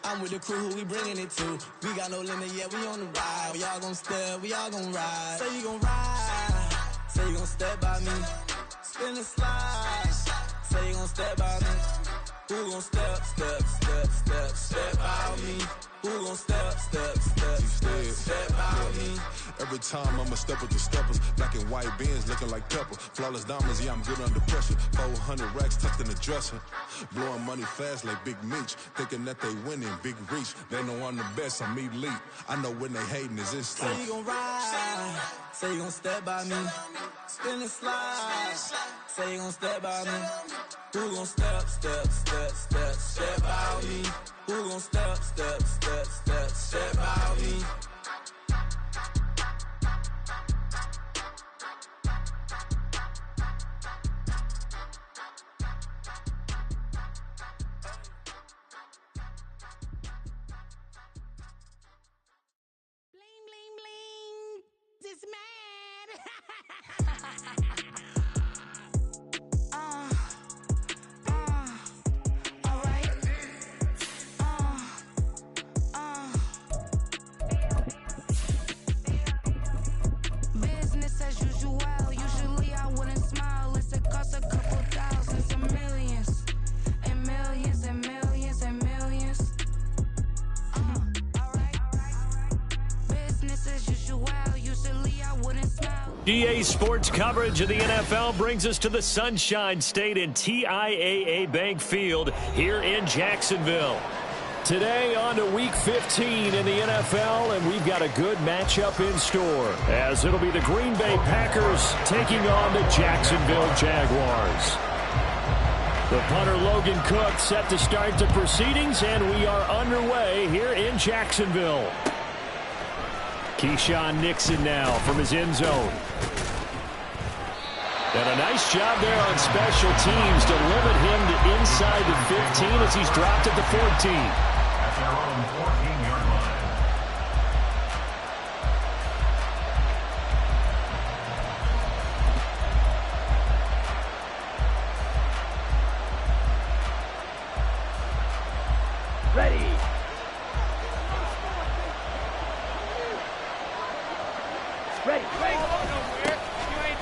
I'm with the crew who we bringing it to. We got no limit yet, we on the ride. We all gon' step, we all gon' ride. Say you gon' ride, say you gon' step by me. Spin and slide, say you gon' step by me. Who gon' step, step, step, step, step by me? Who gon' step, step, step, step, step by me? Every time I'ma step with the steppers, black and white beans looking like pepper. Flawless diamonds, yeah, I'm good under pressure. 400 racks tucked in the dresser. Blowing money fast like Big Meech. Thinking that they winning, big reach. They know I'm the best, I'm elite. I know when they hating is instant. Say you gon' ride, say you gon' step by me. Spin and slide, say you gon' step by me. Who gon' step, step, step, step, step by me? Who gon' step, step, step, step, step by me? Bling, bling, bling. This mad. All right. Business as usual. Usually I wouldn't smile. It costs a couple thousands and millions. And millions and millions and millions. All right. Business as usual. Usually I wouldn't smile. GA Sports coverage of the NFL brings us to the Sunshine State in TIAA Bank Field here in Jacksonville. Today on to Week 15 in the NFL, and we've got a good matchup in store, as it'll be the Green Bay Packers taking on the Jacksonville Jaguars. The punter Logan Cook set to start the proceedings, and we are underway here in Jacksonville. Keyshawn Nixon now from his end zone. And a nice job there on special teams to limit him to inside the 15 as he's dropped at the 14. At their own 14-yard line. Ready. Ready.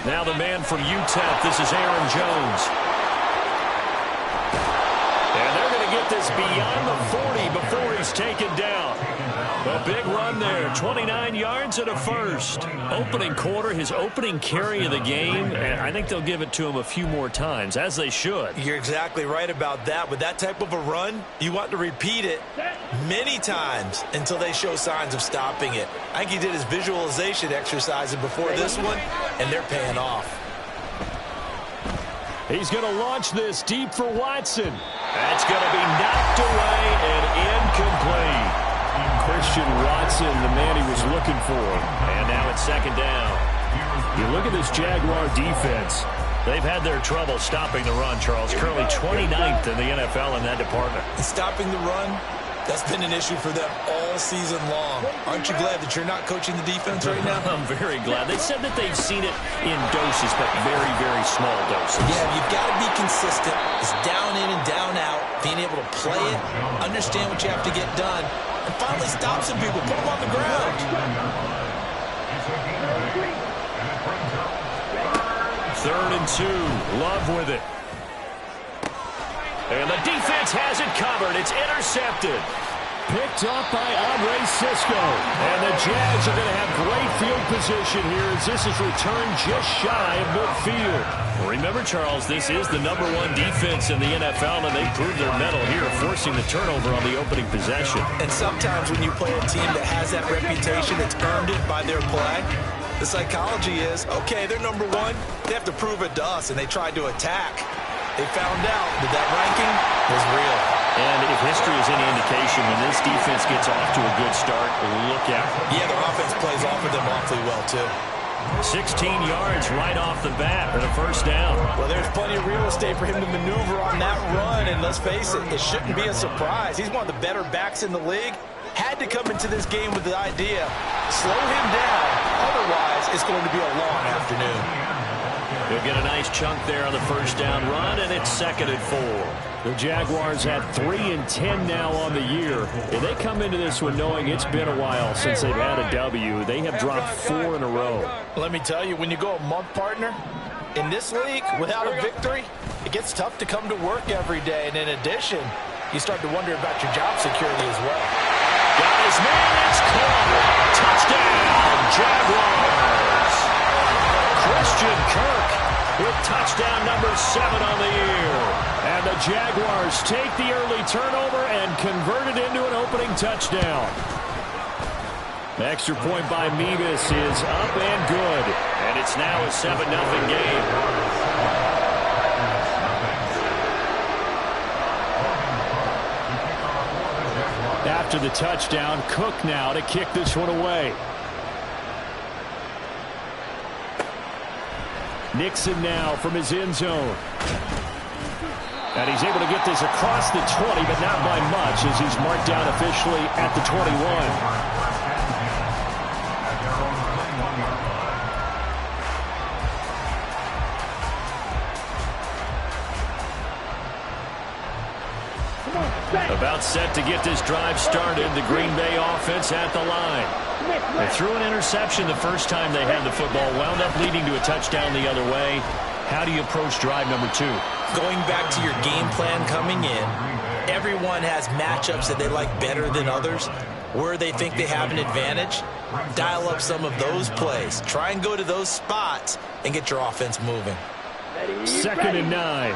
Now the man from UTEP, this is Aaron Jones. And they're going to get this beyond the 40 before he's taken down. A big run there, 29 yards and a first. Opening quarter, his opening carry of the game, and I think they'll give it to him a few more times, as they should. You're exactly right about that. With that type of a run, you want to repeat it many times until they show signs of stopping it. I think he did his visualization exercises before this one, and they're paying off. He's going to launch this deep for Watson. That's going to be knocked away and incomplete. Christian Watson, the man he was looking for. And now it's second down. You look at this Jaguar defense. They've had their trouble stopping the run, Charles. Currently 29th in the NFL in that department. And stopping the run, that's been an issue for them all season long. Aren't you glad that you're not coaching the defense right now? I'm very glad. They said that they've seen it in doses, but very, very small doses. Yeah, you've got to be consistent. It's down in and down out. Being able to play it, understand what you have to get done, and finally stop some people, put them on the ground. 3rd and 2. Love with it. And the defense has it covered. It's intercepted. Picked up by Andre Cisco. And the Jags are going to have great field position here as this is returned just shy of midfield. Remember, Charles, this is the #1 defense in the NFL, and they proved their mettle here, forcing the turnover on the opening possession. And sometimes when you play a team that has that reputation, that's earned it by their play, the psychology is, okay, they're #1. They have to prove it to us, and they tried to attack. They found out that that ranking was real. And if history is any indication, when this defense gets off to a good start, look out. Yeah, their offense plays off of them awfully well, too. 16 yards right off the bat and a first down. Well, there's plenty of real estate for him to maneuver on that run, and let's face it, it shouldn't be a surprise. He's one of the better backs in the league. Had to come into this game with the idea, slow him down, otherwise it's going to be a long afternoon. He'll get a nice chunk there on the first down run, and it's 2nd and 4. The Jaguars have 3 and 10 now on the year. And they come into this one knowing it's been a while since they've had a W. They have dropped 4 in a row. Let me tell you, when you go a month, partner, in this league, without a victory, it gets tough to come to work every day. And in addition, you start to wonder about your job security as well. Got his man, it's caught. Touchdown, Jaguars. Christian Kirk with touchdown number 7 on the year. And the Jaguars take the early turnover and convert it into an opening touchdown. The extra point by Mevis is up and good. And it's now a 7-0 game. After the touchdown, Cook now to kick this one away. Nixon now from his end zone. And he's able to get this across the 20, but not by much as he's marked down officially at the 21. About set to get this drive started. The Green Bay offense at the line. They threw an interception the first time they had the football, wound up leading to a touchdown the other way. How do you approach drive number 2? Going back to your game plan coming in, everyone has matchups that they like better than others. Where they think they have an advantage, dial up some of those plays. Try and go to those spots and get your offense moving. 2nd and 9.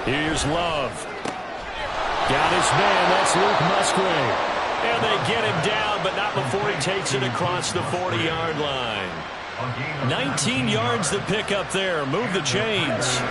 Here's Love. Got his man. That's Luke Musgrave. And they get him down, but not before he takes it across the 40-yard line. 19 yards the pick up there. Move the chains.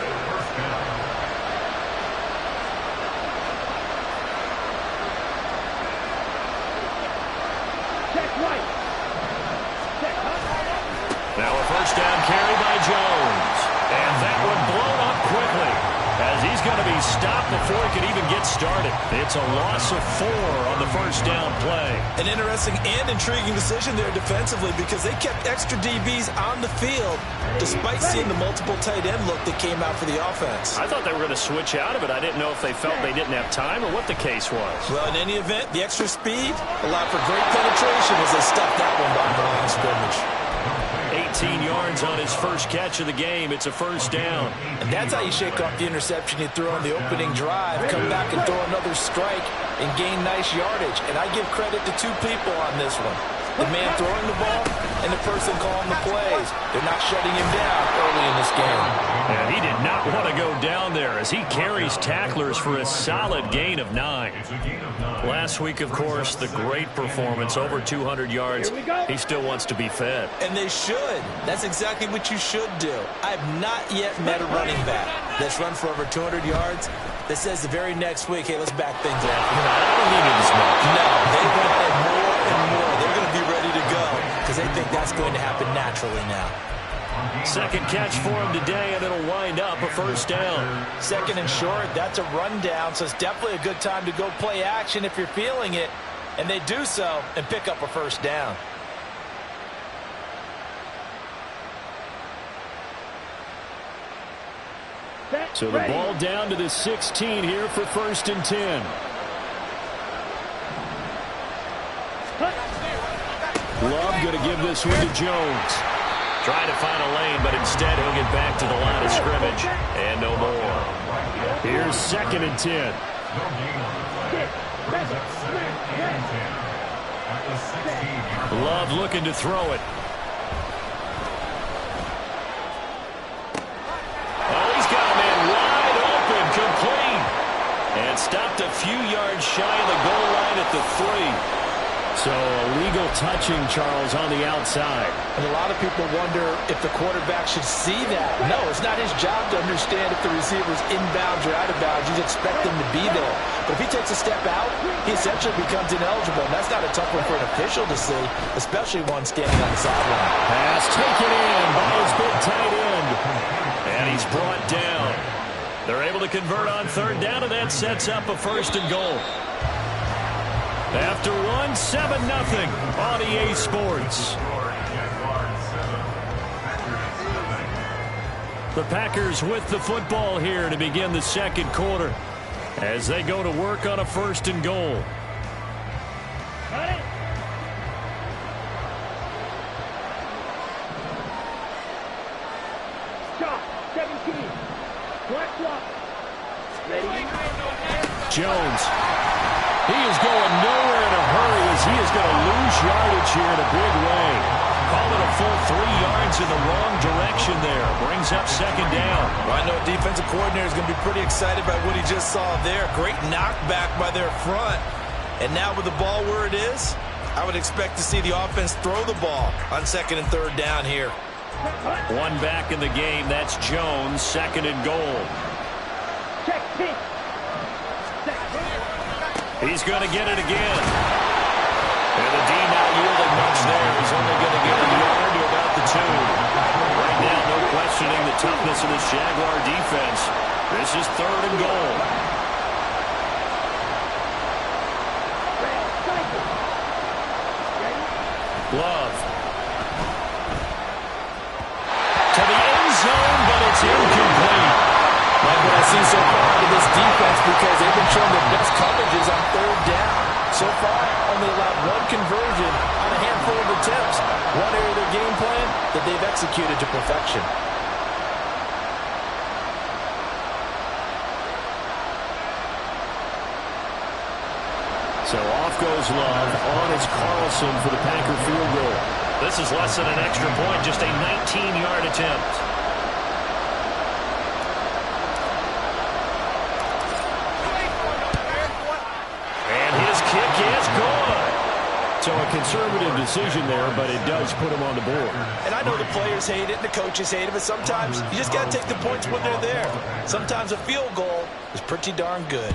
Now a first down carry by Jones. And that one blown up quickly as he's going to be stopped before he can even get started. It's a loss of 4 on the first down play. An interesting and intriguing decision there defensively because they kept extra DBs on the field despite seeing the multiple tight end look that came out for the offense. I thought they were going to switch out of it. I didn't know if they felt they didn't have time or what the case was. Well, in any event, the extra speed allowed for great penetration as they stuffed that one behind the line of scrimmage. 18 yards on his first catch of the game. It's a first down. And that's how you shake off the interception you threw on the opening drive. Come back and throw another strike and gain nice yardage. And I give credit to 2 people on this one. The man throwing the ball and the person calling the plays. They're not shutting him down early in this game. And he did not want to go down there as he carries tacklers for a solid gain of 9. Last week, of course, the great performance, over 200 yards. He still wants to be fed. And they should. That's exactly what you should do. I have not yet met a running back that's run for over 200 yards that says the very next week, hey, let's back things up. I don't need it as much. No, they want it more and more. They're going to be ready to go because they think that's going to happen naturally now. Second catch for him today, and it'll wind up a first down. 2nd and short, that's a rundown, so it's definitely a good time to go play action if you're feeling it. And they do so and pick up a first down. So the ball down to the 16 here for 1st and 10. Love going to give this one to Jones. Trying to find a lane, but instead he'll get back to the line of scrimmage. And no more. Here's 2nd and 10. Love looking to throw it. Oh, he's got a man wide open, complete. And stopped a few yards shy of the goal line at the 3. So a legal touching, Charles, on the outside. And a lot of people wonder if the quarterback should see that. No, it's not his job to understand if the receiver's inbounds or out of bounds. You expect him to be there. But if he takes a step out, he essentially becomes ineligible. And that's not a tough one for an official to see, especially one standing on the sideline. Pass taken in by his big tight end. And he's brought down. They're able to convert on 3rd down, and that sets up a 1st and goal. After 7-0 on EA Sports. The Packers with the football here to begin the second quarter as they go to work on a 1st and goal. Got it. Shot, 17. Black block. Ready. Jones. He is going nowhere in a hurry as he is going to lose yardage here in a big way. Call it a full 3 yards in the wrong direction there. Brings up 2nd down. Well, I know a defensive coordinator is going to be pretty excited by what he just saw there. Great knockback by their front. And now with the ball where it is, I would expect to see the offense throw the ball on 2nd and 3rd down here. One back in the game. That's Jones. 2nd and goal. Check, pitch. He's going to get it again. And the D not yielding much there. He's only going to get a yard to about the 2. Right now, no questioning the toughness of this Jaguar defense. This is 3rd and goal. Love. To the end zone, but it's incomplete. Like what I see so far out of this defense, because they've been showing their best coverages on 3rd down. So far, only allowed 1 conversion on a handful of attempts. One area of their game plan that they've executed to perfection. So off goes Love. On is Carlson for the Packer field goal. This is less than an extra point, just a 19-yard attempt. And his kick is good. So a conservative decision there, but it does put him on the board. And I know the players hate it and the coaches hate it, but sometimes you just got to take the points when they're there. Sometimes a field goal is pretty darn good.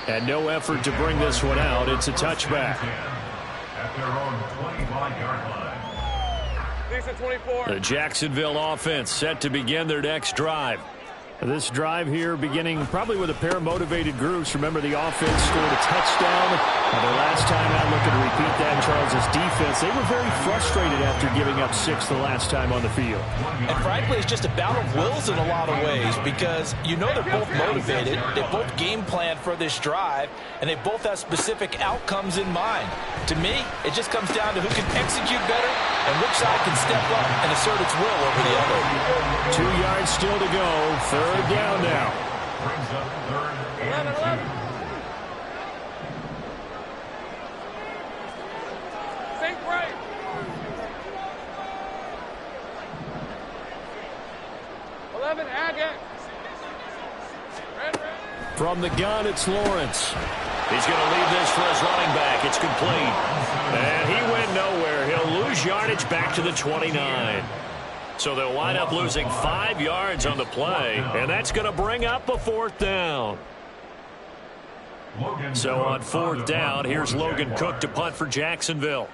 And no effort to bring this one out. It's a touchback. At their own 25-yard line. The Jacksonville offense set to begin their next drive. This drive here beginning probably with a pair of motivated groups. Remember, the offense scored a touchdown. Their last time out, looking to repeat that in Charles' defense. They were very frustrated after giving up 6 the last time on the field. And frankly, it's just a battle of wills in a lot of ways, because you know they're both motivated. They both game plan for this drive, and they both have specific outcomes in mind. To me, it just comes down to who can execute better and which side can step up and assert its will over the other. 2 yards still to go. 3rd down now. Brings up 3rd and 10. From the gun, it's Lawrence. He's going to leave this for his running back. It's complete. And he went nowhere. He'll lose yardage back to the 29. So they'll wind up losing 5 yards on the play, and that's going to bring up a 4th down. So on 4th down, here's Logan Cook to punt for Jacksonville.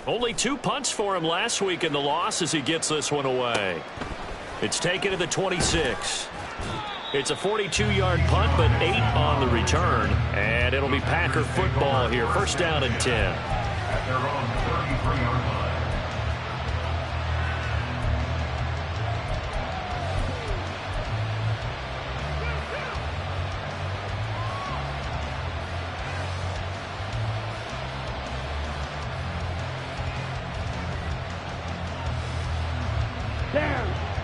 Only 2 punts for him last week in the loss as he gets this one away. It's taken to the 26. It's a 42-yard punt, but 8 on the return. And it'll be Packer football here. 1st down and 10. At their own 33-yard line.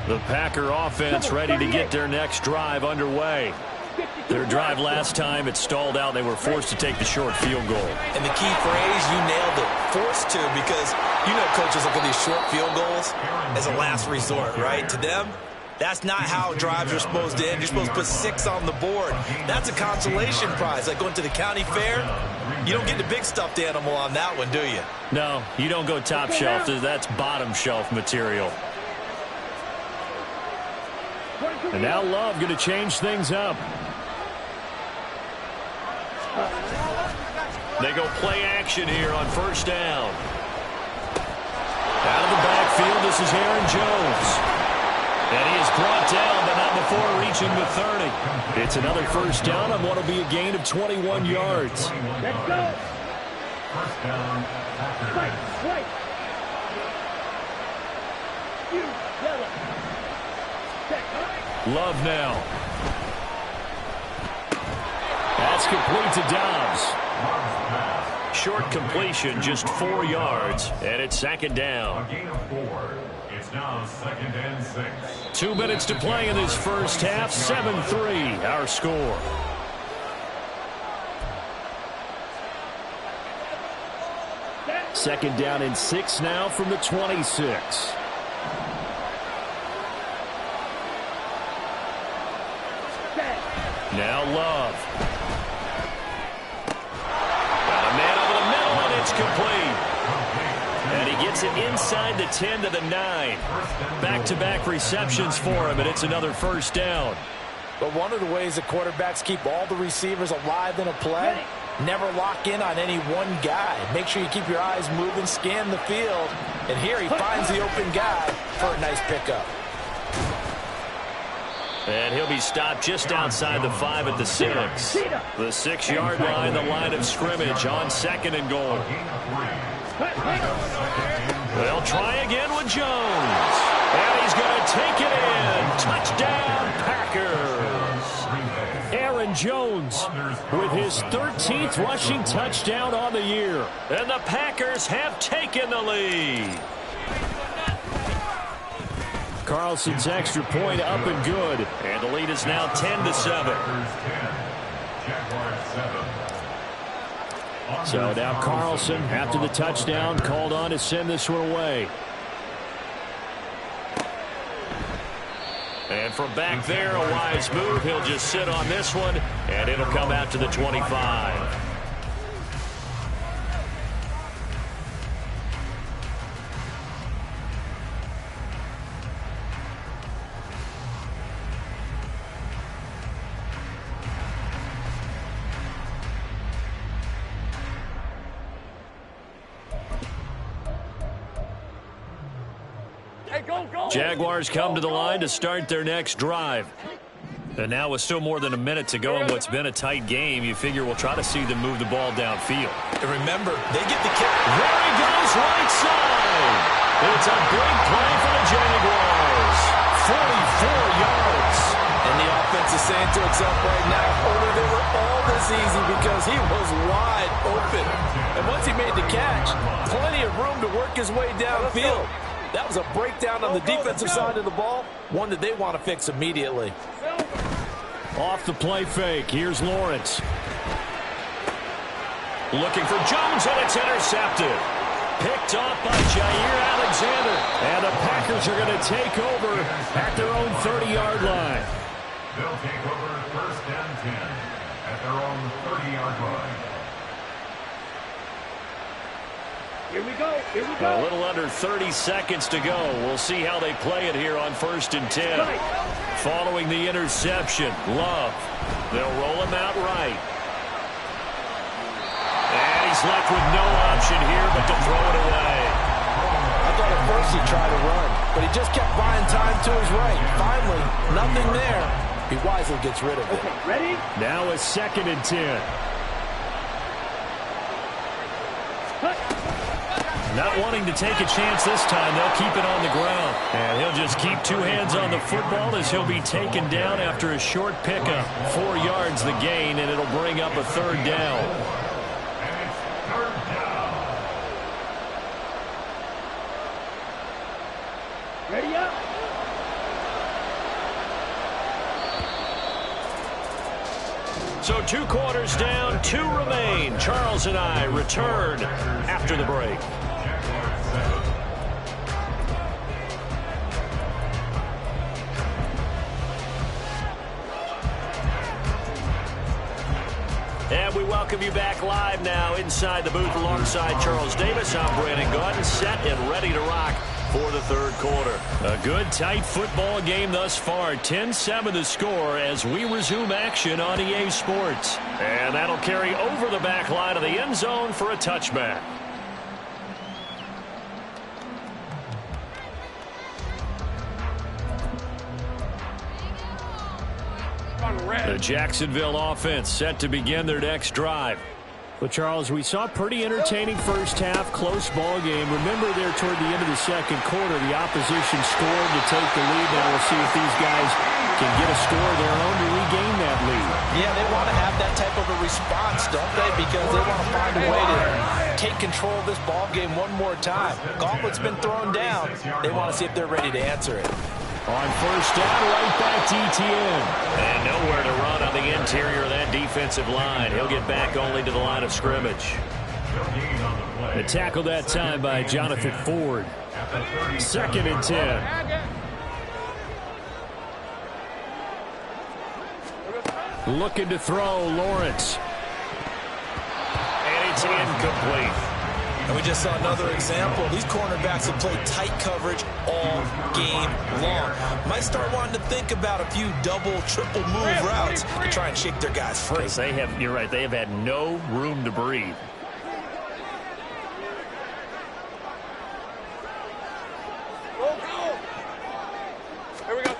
The Packer offense ready to get their next drive underway. Their drive last time, it stalled out. They were forced to take the short field goal. And the key phrase, you nailed it, forced to, because you know coaches look at these short field goals as a last resort, right? To them, that's not how drives are supposed to end. You're supposed to put 6 on the board. That's a consolation prize, like going to the county fair. You don't get the big stuffed animal on that one, do you? No, you don't go top shelf. That's bottom shelf material. And now Love going to change things up. They go play action here on 1st down. Out of the backfield, this is Aaron Jones. And he is brought down, but not before reaching the 30. It's another first down on what will be a gain of 21 yards. Let's go. First down, Packers. Right. You, yellow. Check. Love now. That's complete to Dobbs. Short completion, just 4 yards, and it's second down. A gain of 4. It's now second and 6. 2 minutes to play in this first half. 7-3, our score. Second down and 6 now from the 26. Now Love. Got a man over the middle, and it's complete. And he gets it inside the 10 to the 9. Back-to-back receptions for him, and it's another first down. But one of the ways that quarterbacks keep all the receivers alive in a play, never lock in on any one guy. Make sure you keep your eyes moving, scan the field. And here he finds the open guy for a nice pickup. And he'll be stopped just outside the 5 at the 6. The 6-yard line, the line of scrimmage on second and goal. They'll try again with Jones. And he's going to take it in. Touchdown, Packers. Aaron Jones with his 13th rushing touchdown on the year. And the Packers have taken the lead. Carlson's extra point up and good. And the lead is now 10-7. So now Carlson, after the touchdown, called on to send this one away. And from back there, a wise move. He'll just sit on this one, and it'll come out to the 25. Jaguars come to the line to start their next drive. And now with still more than a minute to go in what's been a tight game, you figure we'll try to see them move the ball downfield. And remember, they get the kick. There he goes, right side. It's a big play for the Jaguars. 44 yards. And the offense is saying to itself right now, oh, they were all this easy because he was wide open. And once he made the catch, plenty of room to work his way downfield. That was a breakdown on the defensive side of the ball, one that they want to fix immediately. Off the play fake, here's Lawrence. Looking for Jones, and it's intercepted. Picked off by Jair Alexander. And the Packers are going to take over at their own 30-yard line. They'll take over first and 10 at their own 30-yard line. Here we go. Here we go. A little under 30 seconds to go. We'll see how they play it here on first and 10. Following the interception, Love. They'll roll him out right. And he's left with no option here but to throw it away. I thought at first he tried to run, but he just kept buying time to his right. Finally, nothing there. He wisely gets rid of it. Okay, ready? Now a second and 10. Not wanting to take a chance this time, they'll keep it on the ground. And he'll just keep two hands on the football as he'll be taken down after a short pickup. 4 yards the gain, and it'll bring up a third down. And it's third down. Ready up. So 2 quarters down, 2 remain. Charles and I return after the break. And we welcome you back live now inside the booth alongside Charles Davis. I'm Brandon Gaudin, set and ready to rock for the third quarter. A good, tight football game thus far. 10-7 the score as we resume action on EA Sports. And that'll carry over the back line of the end zone for a touchback. The Jacksonville offense set to begin their next drive. Well, Charles, we saw a pretty entertaining first half, close ball game. Remember there toward the end of the second quarter, the opposition scored to take the lead. Now we'll see if these guys can get a score of their own to regain that lead. Yeah, they want to have that type of a response, don't they? Because they want to find a way to take control of this ball game one more time. Gauntlet's been thrown down. They want to see if they're ready to answer it. On first down, right back to ETN. And nowhere to run on the interior of that defensive line. He'll get back only to the line of scrimmage. A tackle that time by Jonathan Ford. 2nd and 10. Looking to throw, Lawrence. And it's incomplete. And we just saw another example. These cornerbacks have played tight coverage all game long. Might start wanting to think about a few double, triple move routes to try and shake their guys free. They have, you're right, they have had no room to breathe. Here we go.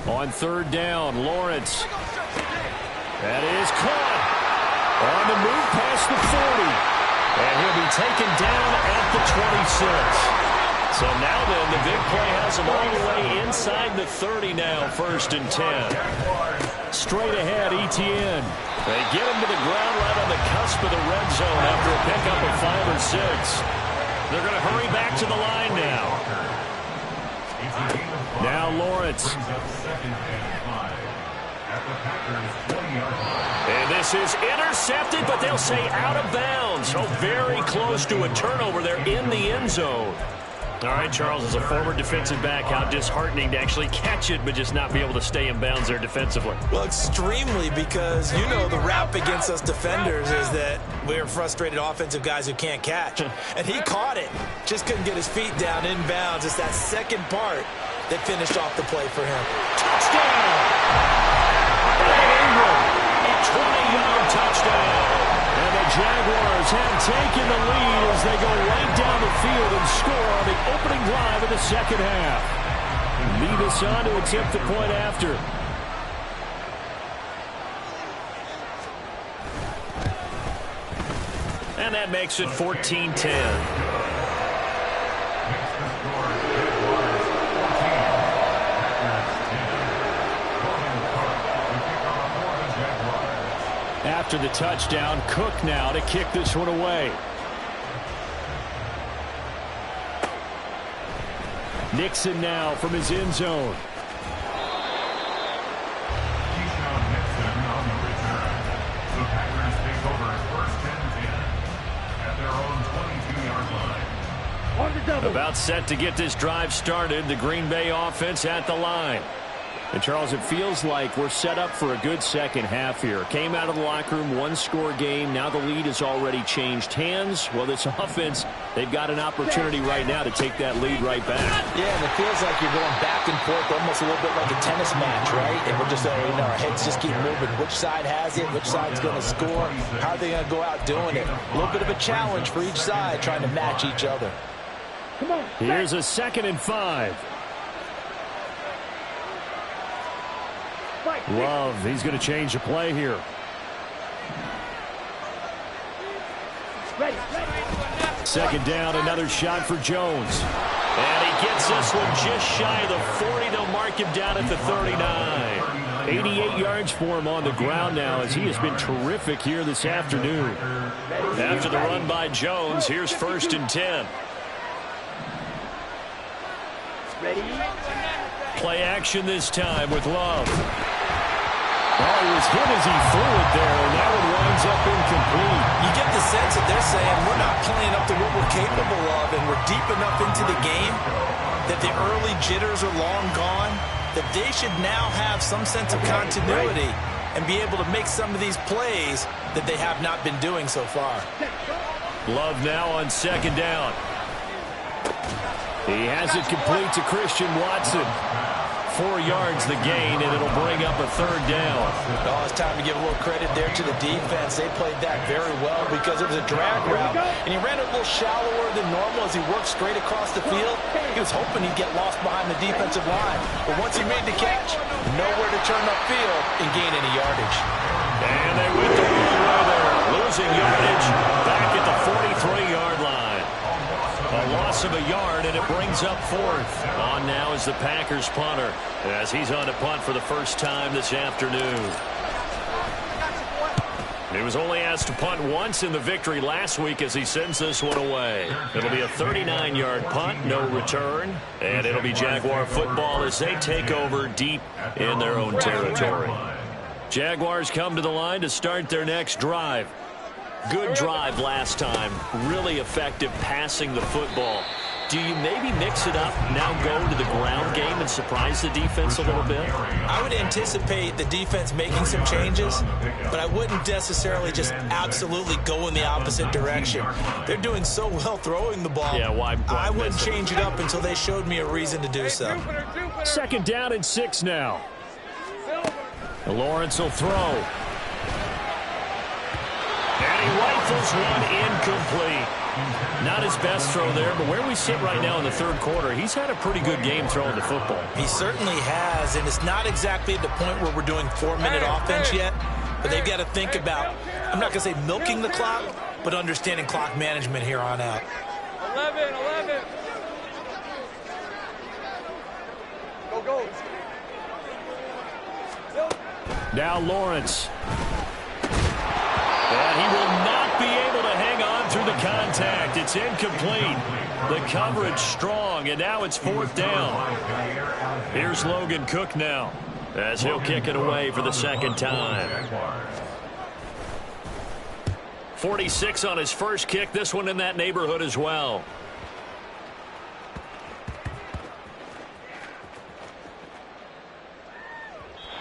On 3rd down, Lawrence. That is caught. On the move past the 40. And he'll be taken down at the 26. So now then, the big play has him all the way inside the 30 now, 1st and 10. Straight ahead, ETN. They get him to the ground right on the cusp of the red zone after a pickup of 5 or 6. They're going to hurry back to the line now. Now Lawrence. And this is intercepted, but they'll say out of bounds. So very close to a turnover there in the end zone. All right, Charles, as a former defensive back, how disheartening to actually catch it, but just not be able to stay in bounds there defensively. Well, extremely, because you know the rap against us defenders is that we're frustrated offensive guys who can't catch. And he caught it, just couldn't get his feet down in bounds. It's that second part that finished off the play for him. Touchdown! Ingram, a 20-yard touchdown. And the Jaguars have taken the lead as they go right down the field and score on the opening drive of the second half. Lead us on to attempt the point after. And that makes it 14-10. After the touchdown, Cook now to kick this one away. Nixon now from his end zone. About set to get this drive started. The Green Bay offense at the line. And, Charles, it feels like we're set up for a good second half here. Came out of the locker room, one-score game. Now the lead has already changed hands. Well, this offense, they've got an opportunity right now to take that lead right back. Yeah, and it feels like you're going back and forth, almost a little bit like a tennis match, right? And we're just, our heads just keep moving. Which side has it? Which side's going to score? How are they going to go out doing it? A little bit of a challenge for each side, trying to match each other. Come on. Here's a 2nd and 5. Love, he's going to change the play here. Ready. 2nd down, another shot for Jones. And he gets this one just shy of the 40. They'll mark him down at the 39. 88 yards for him on the ground now as he has been terrific here this afternoon. After the run by Jones, here's 1st and 10. Ready. Play action this time with Love. Oh, he was hit as he threw it there, and that one winds up incomplete. You get the sense that they're saying we're not playing up to what we're capable of, and we're deep enough into the game that the early jitters are long gone, that they should now have some sense of continuity and be able to make some of these plays that they have not been doing so far. Love now on 2nd down. He has it complete to Christian Watson. 4 yards the gain, and it'll bring up a 3rd down. Oh, it's time to give a little credit there to the defense. They played that very well because it was a drag route, and he ran it a little shallower than normal as he worked straight across the field. He was hoping he'd get lost behind the defensive line, but once he made the catch, nowhere to turn upfield and gain any yardage. And they went the wrong way there, losing yardage back at the 43-yard line. A loss of a yard, and it brings up 4th. On now is the Packers punter, as he's on to punt for the first time this afternoon. He was only asked to punt once in the victory last week as he sends this one away. It'll be a 39-yard punt, no return, and it'll be Jaguar football as they take over deep in their own territory. Jaguars come to the line to start their next drive. Good drive last time. Really effective passing the football. Do you maybe mix it up, now go to the ground game and surprise the defense a little bit? I would anticipate the defense making some changes, but I wouldn't necessarily just absolutely go in the opposite direction. They're doing so well throwing the ball. Yeah, why I wouldn't change it up until they showed me a reason to do so. 2nd down and 6 now. Lawrence will throw. And he rifles one incomplete. Not his best throw there, but where we sit right now in the 3rd quarter, he's had a pretty good game throwing the football. He certainly has, and it's not exactly at the point where we're doing 4-minute offense yet, but they've got to think about, I'm not going to say milking the clock, but understanding clock management here on out. 11. Go. Now Lawrence. And he will not be able to hang on through the contact. It's incomplete. The coverage strong, and now it's 4th down. Here's Logan Cook now as he'll kick it away for the 2nd time. 46 on his first kick. This one in that neighborhood as well.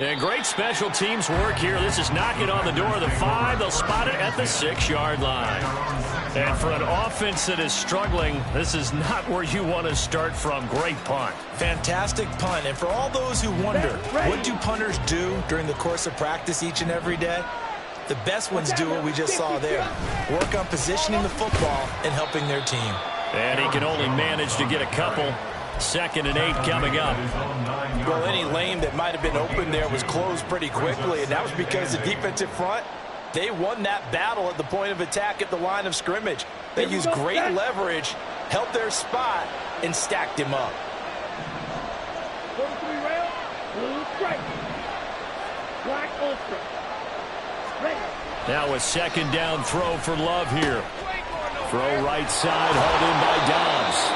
And great special teams work here. This is knocking on the door of the 5. They'll spot it at the 6-yard line. And for an offense that is struggling, this is not where you want to start from. Great punt. Fantastic punt. And for all those who wonder, what do punters do during the course of practice each and every day? The best ones do what we just saw there. Work on positioning the football and helping their team. And he can only manage to get a couple. 2nd and 8 coming up. Well, any lane that might have been open there was closed pretty quickly, and that was because the defensive front, they won that battle at the point of attack at the line of scrimmage. They used great leverage, held their spot, and stacked him up. Now a 2nd down throw for Love here. Throw right side, hauled in by Dobbs.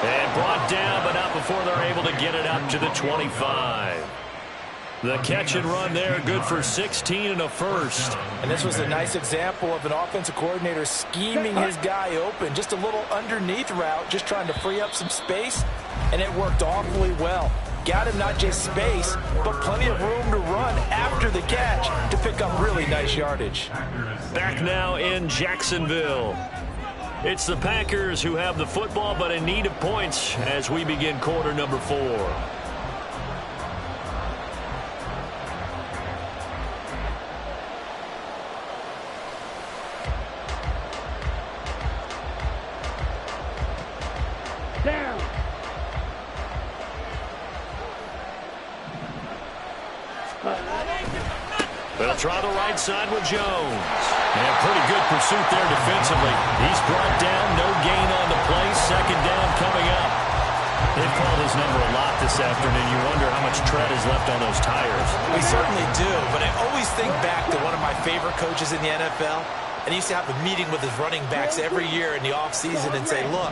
And brought down, but not before they're able to get it up to the 25. The catch and run there, good for 16 and a first. And this was a nice example of an offensive coordinator scheming his guy open. Just a little underneath route, just trying to free up some space, and it worked awfully well. Got him not just space, but plenty of room to run after the catch to pick up really nice yardage. Back now in Jacksonville. It's the Packers who have the football, but in need of points as we begin quarter number 4. Down. They'll try the right side with Jones. And pretty good pursuit there defensively. He's brought down, no gain on the play. 2nd down coming up. They've called his number a lot this afternoon. You wonder how much tread is left on those tires. We certainly do, but I always think back to one of my favorite coaches in the NFL, and he used to have a meeting with his running backs every year in the offseason and say, look,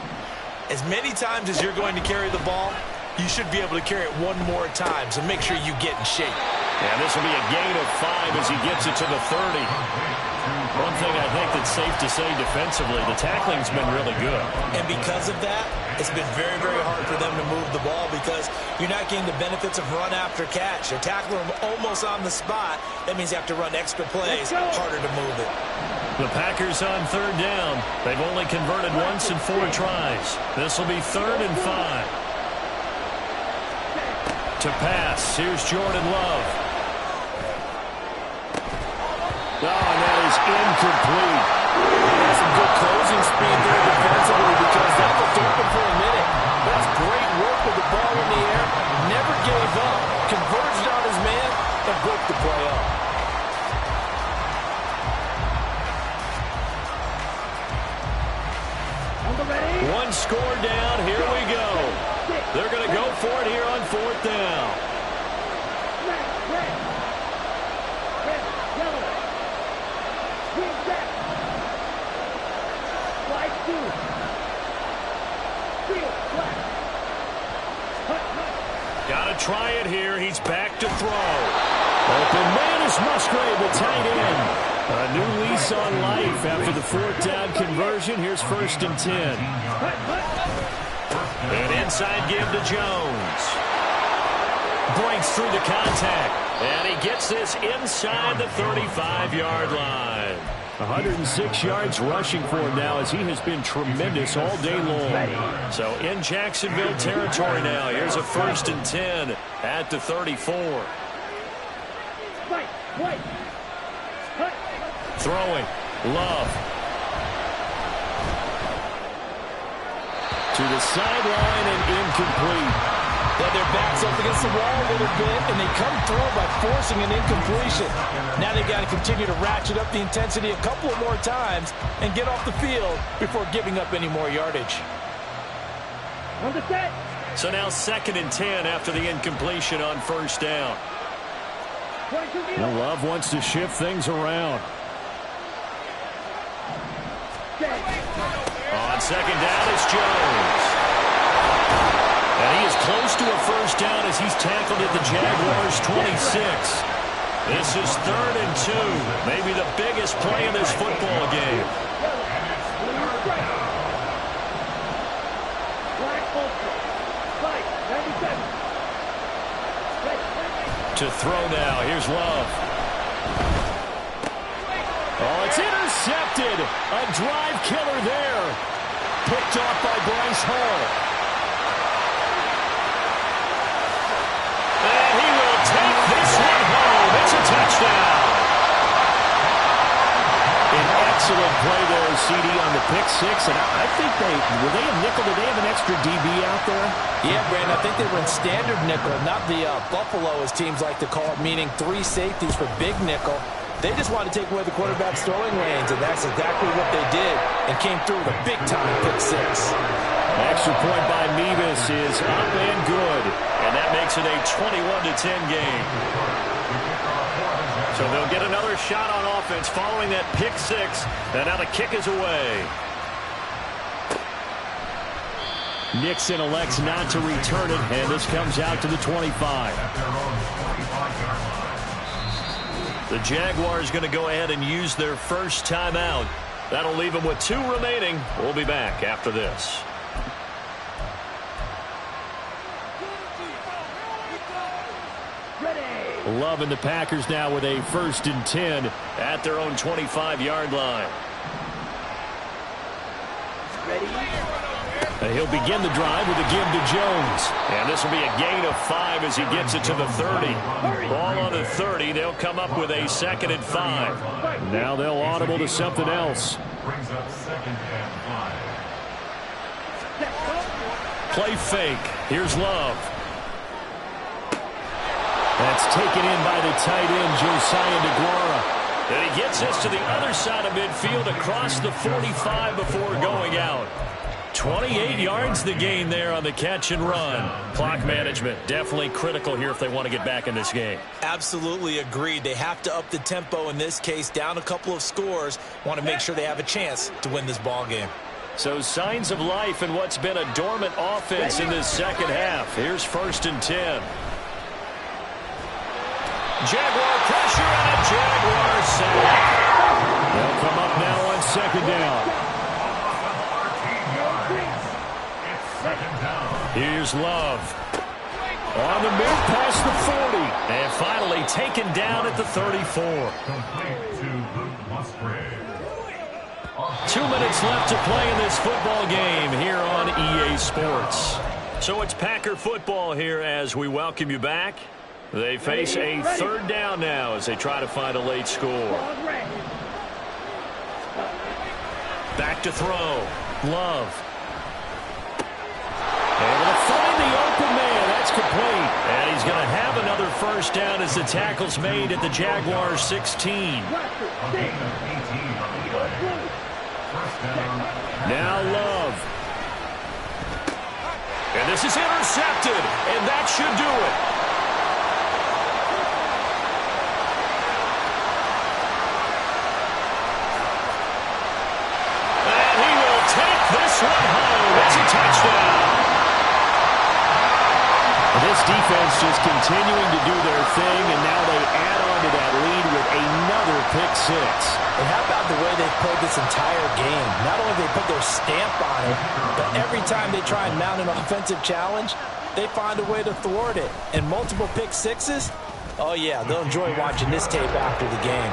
as many times as you're going to carry the ball, you should be able to carry it one more time, so make sure you get in shape. And this will be a gain of 5 as he gets it to the 30. One thing I think that's safe to say defensively, the tackling's been really good. And because of that, it's been very, very hard for them to move the ball because you're not getting the benefits of run after catch. They're tackling them almost on the spot. That means you have to run extra plays, harder to move it. The Packers on 3rd down. They've only converted once in 4 tries. This will be 3rd and 5. To pass, here's Jordan Love. Oh, and that is incomplete. That's some good closing speed there defensively because that looked open for a minute. That's great work with the ball in the air. Never gave up. Converged on his man and broke the play up. One score down. Here we go. They're going to go for it here on 4th down. Got to try it here. He's back to throw. Open man is Musgrave, the tight end. A new lease on life after the 4th down conversion. Here's 1st and 10. An inside give to Jones. Breaks through the contact. And he gets this inside the 35-yard line. 106 yards rushing for him now as he has been tremendous all day long. So in Jacksonville territory now. Here's a 1st and 10 at the 34. Throwing. Love. To the sideline and incomplete. Yeah, their back's up against the wall a little bit, and they come through by forcing an incompletion. Now they've got to continue to ratchet up the intensity a couple of more times and get off the field before giving up any more yardage. So now 2nd and 10 after the incompletion on 1st down. Now Love wants to shift things around. On 2nd down, it's Jones. And he is close to a 1st down as he's tackled at the Jaguars' 26. This is 3rd and 2. Maybe the biggest play in this football game. To throw now. Here's Love. Oh, it's intercepted. A drive killer there. Picked off by Bryce Hall. And he will take this one home. It's a touchdown. An excellent play there, CD, on the pick six. And I think were they a nickel? Did they have an extra DB out there? Yeah, Brandon, I think they were in standard nickel, not the Buffalo, as teams like to call it, meaning 3 safeties for big nickel. They just wanted to take away the quarterback's throwing lanes, and that's exactly what they did, and came through with a big-time pick six. Extra point by Mevis is up and good, and that makes it a 21-10 game. So they'll get another shot on offense following that pick six, and now the kick is away. Nixon elects not to return it, and this comes out to the 25. The Jaguars going to go ahead and use their first timeout. That'll leave them with 2 remaining. We'll be back after this. Love and the Packers now with a 1st and 10 at their own 25-yard line. And he'll begin the drive with a give to Jones. And this will be a gain of 5 as he gets it to the 30. Ball on the 30. They'll come up with a 2nd and 5. Now they'll audible to something else. Brings up 2nd and 5. Play fake. Here's Love. That's taken in by the tight end, Josiah DeGuara. And he gets this to the other side of midfield across the 45 before going out. 28 yards the gain there on the catch and run. Clock management definitely critical here if they want to get back in this game. Absolutely agreed. They have to up the tempo in this case, down a couple of scores. Want to make sure they have a chance to win this ball game. So signs of life in what's been a dormant offense in this second half. Here's 1st and 10. Jaguar pressure and a Jaguar sack. They'll come up now on 2nd down. Here's Love. On the move past the 40. And finally taken down at the 34. Complete to Luke Musgrave. 2 minutes left to play in this football game here on EA Sports. So it's Packer football here as we welcome you back. They face a third down now as they try to find a late score. Back to throw. Love. Able to find the open man. That's complete. And he's going to have another first down as the tackle's made at the Jaguars 16. Now Love. And this is intercepted, and that should do it. And he will take this one home. It's a touchdown. This defense just continuing to do their thing, and now they add on to that lead with another pick six. And how about the way they played this entire game? Not only they put their stamp on it, but every time they try and mount an offensive challenge, they find a way to thwart it. And multiple pick sixes, oh yeah, they'll enjoy watching this tape after the game.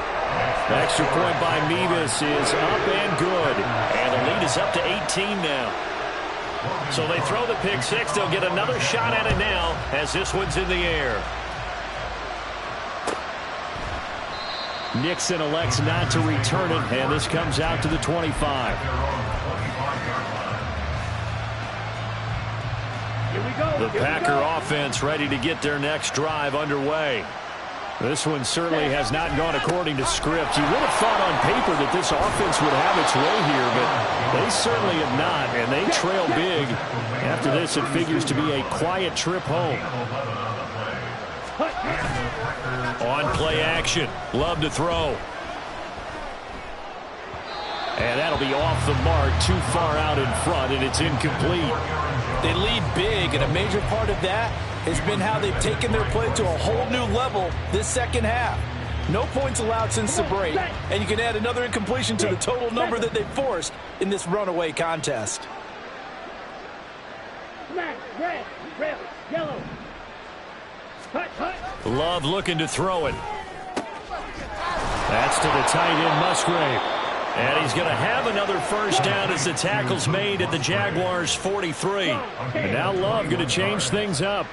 The extra point by Mevis is up and good. And the lead is up to 18 now. So they throw the pick six. They'll get another shot at it now as this one's in the air. Nixon elects not to return it, and this comes out to the 25. The Packer offense ready to get their next drive underway. This one certainly has not gone according to script. You would have thought on paper that this offense would have its way here, but they certainly have not, and they trail big. After this, it figures to be a quiet trip home. On play action. Love to throw. And that'll be off the mark, too far out in front, and it's incomplete. They lead big, and a major part of that has been how they've taken their play to a whole new level this second half. No points allowed since the break, and you can add another incompletion to the total number that they forced in this runaway contest. Red, yellow. Love looking to throw it. That's to the tight end, Musgrave. And he's going to have another first down as the tackle's made at the Jaguars 43. And now Love going to change things up.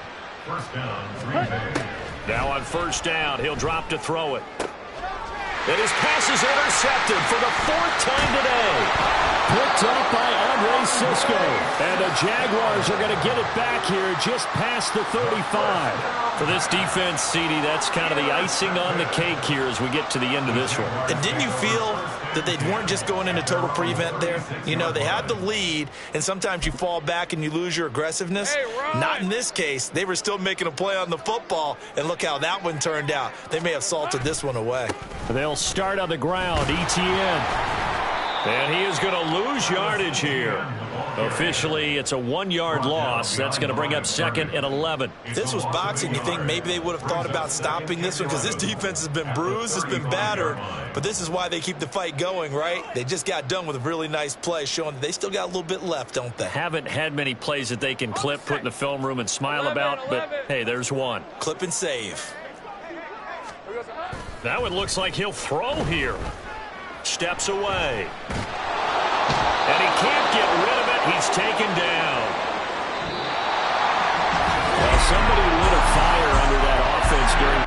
Now on first down, he'll drop to throw it. And his pass is intercepted for the fourth time today. Picked up by Andre Sisco. And the Jaguars are going to get it back here just past the 35. For this defense, CD, that's kind of the icing on the cake here as we get to the end of this one. And didn't you feel that they weren't just going into total prevent there? You know, they had the lead, and sometimes you fall back and you lose your aggressiveness. Not in this case. They were still making a play on the football, and look how that one turned out. They may have salted this one away. They'll start on the ground, ETN. And he is going to lose yardage here. Officially, it's a 1-yard loss. That's going to bring up second and 11. This was boxing. You think maybe they would have thought about stopping this one because this defense has been bruised, it's been battered, but this is why they keep the fight going, right? They just got done with a really nice play showing that they still got a little bit left, don't they? Haven't had many plays that they can clip, put in the film room, and smile about, but hey, there's one. Clip and save. That one looks like he'll throw here. Steps away. And he can't get rid of it. He's taken down. Well, somebody lit a fire under that offense during.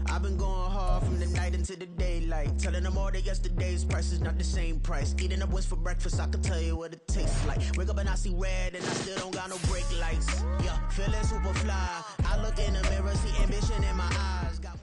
I've been going hard from the night into the daylight, telling them all that yesterday's price is not the same price. Eating up what's for breakfast, I can tell you what it tastes like. Wake up and I see red and I still don't got no brake lights. Yeah, feeling super fly. I look in the mirror, see ambition in my eyes. Got